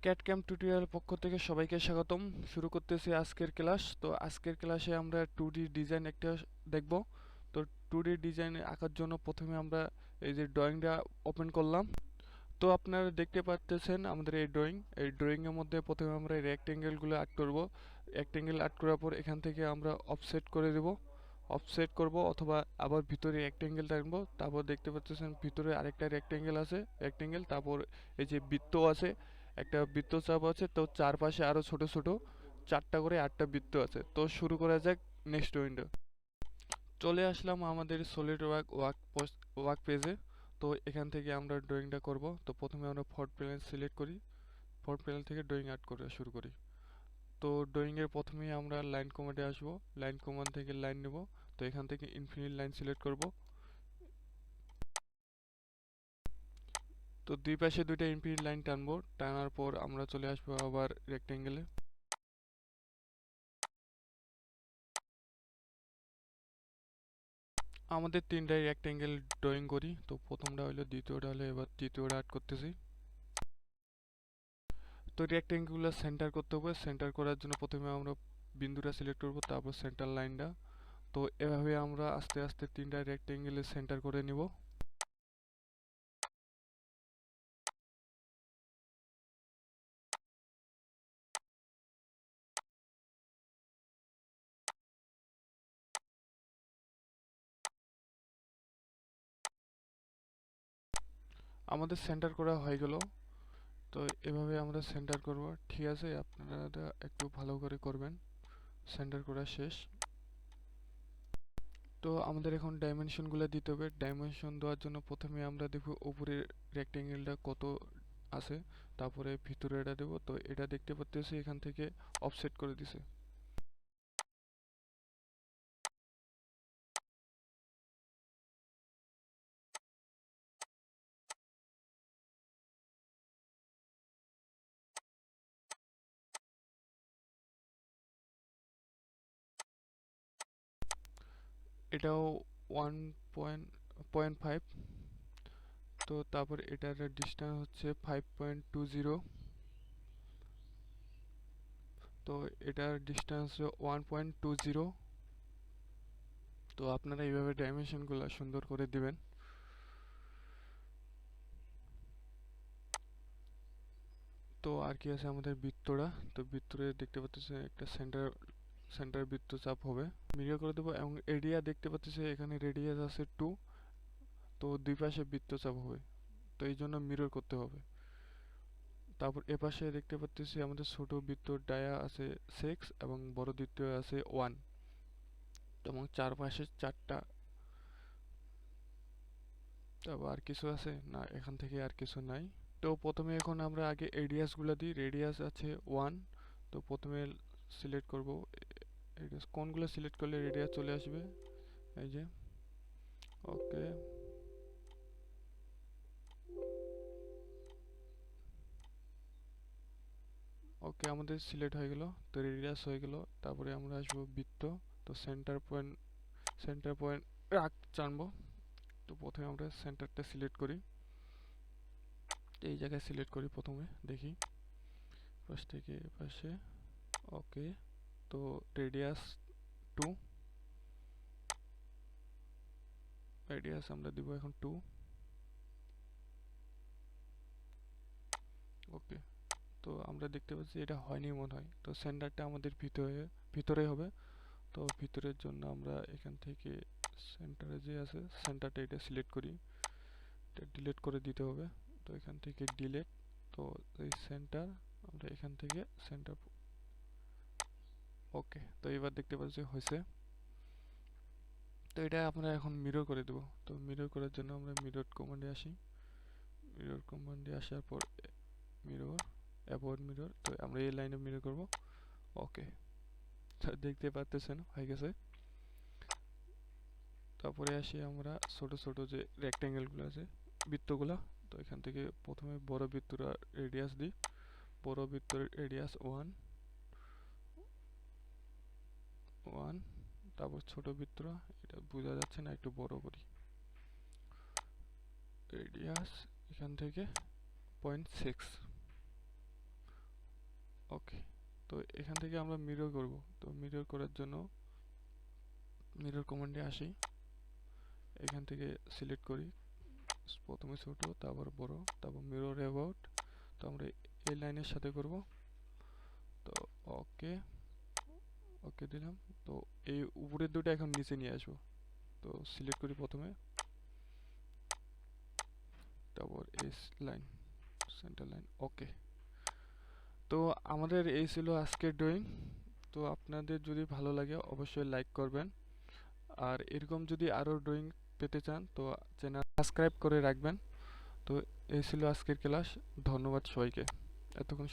Cat camp tutorial পক্ষ থেকে সবাইকে স্বাগতম। শুরু করতেছি আজকের ক্লাস। তো আজকের ক্লাসে আমরা 2D ডিজাইন একটা দেখব। তো 2D ডিজাইন আঁকার জন্য প্রথমে আমরা এই যে ড্রয়িংটা ওপেন করলাম। তো আপনারা দেখতে পাচ্ছেন আমাদের এই ড্রয়িংয়ের মধ্যে প্রথমে আমরা এই রেক্টেঙ্গেলগুলো আর্ট করব। রেক্টেঙ্গেল আর্ট করার পর এখান থেকে আমরা অফসেট করে দেব, অফসেট করব অথবা আবার ভিতরে রেক্টেঙ্গেল টানবো। তারপর দেখতে পাচ্ছেন ভিতরে আরেকটা রেক্টেঙ্গেল আছে, তারপর এই যে বৃত্ত আছে, একটা বৃত্তচাপ আছে। তো চারপাশে আরো ছোট ছোট চারটা করে আটটা বৃত্ত আছে। তো শুরু করা যাক নেক্সট উইন্ডো। চলে আসলাম আমাদের সলিড ওয়ার্ক পেজে। তো এখান থেকে আমরা ড্রয়িংটা করব। তো প্রথমে আমরা ফ্রন্ট প্লেন সিলেক্ট করি, ফ্রন্ট প্লেন থেকে ড্রয়িং আর্ট করা শুরু করি। তো ড্রয়িং এর প্রথমেই আমরা লাইন কমান্ডে আসব, লাইন কমান্ড থেকে লাইন নেব। তো এখান থেকে ইনফিনিট লাইন সিলেক্ট করব। তো দুই পাশে দুইটা ইনফিনিট লাইন টানবো, টানার পর আমরা চলে আসবো আবার রেক্টেঙ্গেলে। আমাদের তিনটাই রেক্টেঙ্গেল ড্রয়িং করি। তো প্রথমটা হলো, দ্বিতীয়টা হলো, এবার তৃতীয়টা আর্ট করতেছি। তো রেক্টেঙ্গেলগুলো সেন্টার করতে হবে। সেন্টার করার জন্য প্রথমে আমরা বিন্দুটা সিলেক্ট করব, তারপর সেন্টার লাইনটা। তো এভাবে আমরা আস্তে আস্তে তিনটা রেক্টেঙ্গেলে সেন্টার করে নিব। আমাদের সেন্টার করা হয়ে গেল। তো এভাবে আমরা সেন্টার করব। ঠিক আছে, আপনারা একটু ভালো করে করবেন। সেন্টার করা শেষ। তো আমাদের এখন ডাইমেনশনগুলো দিতে হবে। ডাইমেনশন দেওয়ার জন্য প্রথমে আমরা দেখব উপরের রেক্টেঙ্গেলটা কত আছে, তারপরে ভিতরে এটা দেব। তো এটা দেখতে পাচ্তেছি এখান থেকে অফসেট করে দিছে। এটাও 1.5। তো তারপর এটার ডিস্টেন্স হচ্ছে 5.20। তো এটার ডিস্টেন্স 1.20। তো আপনারা এইভাবে ডাইমেনশনগুলো সুন্দর করে দিবেন। তো আর কি আছে আমাদের বৃত্তটা। তো বৃত্তরে দেখতে পাচ্ছেন একটা সেন্টার বৃত্তচাপ হবে, মিরর করে দেবো। এবং এরিয়া দেখতে পাচ্ছি এখানে রেডিয়াস আছে 2। তো দুই পাশে বৃত্তচাপ হবে, তো এই জন্য মিরর করতে হবে। তারপর এপাশে দেখতে পাচ্ছি আমাদের ছোট বৃত্ত ডায়া আছে 6 এবং বড় বৃত্ত আছে 1। এবং চারপাশে চারটা। তারপর আর কিছু আছে না, এখান থেকে আর কিছু নাই। তো প্রথমে এখন আমরা আগে রেডিয়াস গুলো দিই। রেডিয়াস আছে 1। তো প্রথমে সিলেক্ট করব রেডিয়াস, কোনগুলো সিলেক্ট করলে রেডিয়াস চলে আসবে, এই যে। ওকে, ওকে আমাদের সিলেক্ট হয়ে গেল। তো রেডিয়াস হয়ে গেল। তারপরে আমরা আসবো বৃত্ত। তো সেন্টার পয়েন্ট রাখতে টানবো। তো প্রথমে আমরা সেন্টারটা সিলেক্ট করি, এই জায়গায় সিলেক্ট করি প্রথমে, দেখি পাশ থেকে পাশে। ওকে, তো রেডিয়াস 2, রেডিয়াস আমরা দিব এখন 2। ওকে, তো আমরা দেখতে পাচ্ছি এটা হয়নি মনে হয়। তো সেন্টারটা আমাদের ভিতরে হবে। তো ভিতরের জন্য আমরা এখান থেকে সেন্টারে যে আছে সেন্টারটা এটা সিলেক্ট করি, এটা ডিলিট করে দিতে হবে। তো এখান থেকে ডিলিট। তো এই সেন্টার আমরা এখান থেকে সেন্টার। ওকে, তো এবার দেখতে পাচ্ছি হয়েছে। তো এটা আমরা এখন মিরর করে দেব। তো মিরর করার জন্য আমরা মিরর কমান্ডে আসি। মিরর কমান্ডে আসার পর মিরর, অ্যাবাউট মিরর। তো আমরা এই লাইনে মিরর করব। ওকে, তো দেখতে পাচ্ছেন হয়ে গেছে। তারপরে আসি আমরা ছোট ছোট যে রেক্টেঙ্গেলগুলো আছে, বৃত্তগুলা। তো এখান থেকে প্রথমে বড় বৃত্তটা রেডিয়াস দিই। বড় বৃত্তের রেডিয়াস 1। তারপর ছোট বৃত্তটা, এটা বোঝা যাচ্ছে না, একটু বড় করি। রেডিয়াস এখান থেকে 0.6। ওকে। তো এখান থেকে আমরা মিরর করব। তো মিরর করার জন্য মিরর কমান্ডে আসি, এখান থেকে সিলেক্ট করি, প্রথমে ছোট, তারপর বড়, তারপর মিরর অ্যাবাউট। তো আমরা এই লাইনের সাথে করব। তো ওকে, ওকে দিলাম। তো এই উপরের দুটো এখন নিচে নিয়ে আসবো। তো সিলেক্ট করি প্রথমে, তারপর এস লাইন, সেন্টার লাইন, ওকে। তো আমাদের এই ছিল আজকের ড্রয়িং। তো আপনাদের যদি ভালো লাগে অবশ্যই লাইক করবেন, আর এরকম যদি আরও ড্রয়িং পেতে চান তো চ্যানেল সাবস্ক্রাইব করে রাখবেন। তো এই ছিল আজকের ক্লাস। ধন্যবাদ সবাইকে এতক্ষণ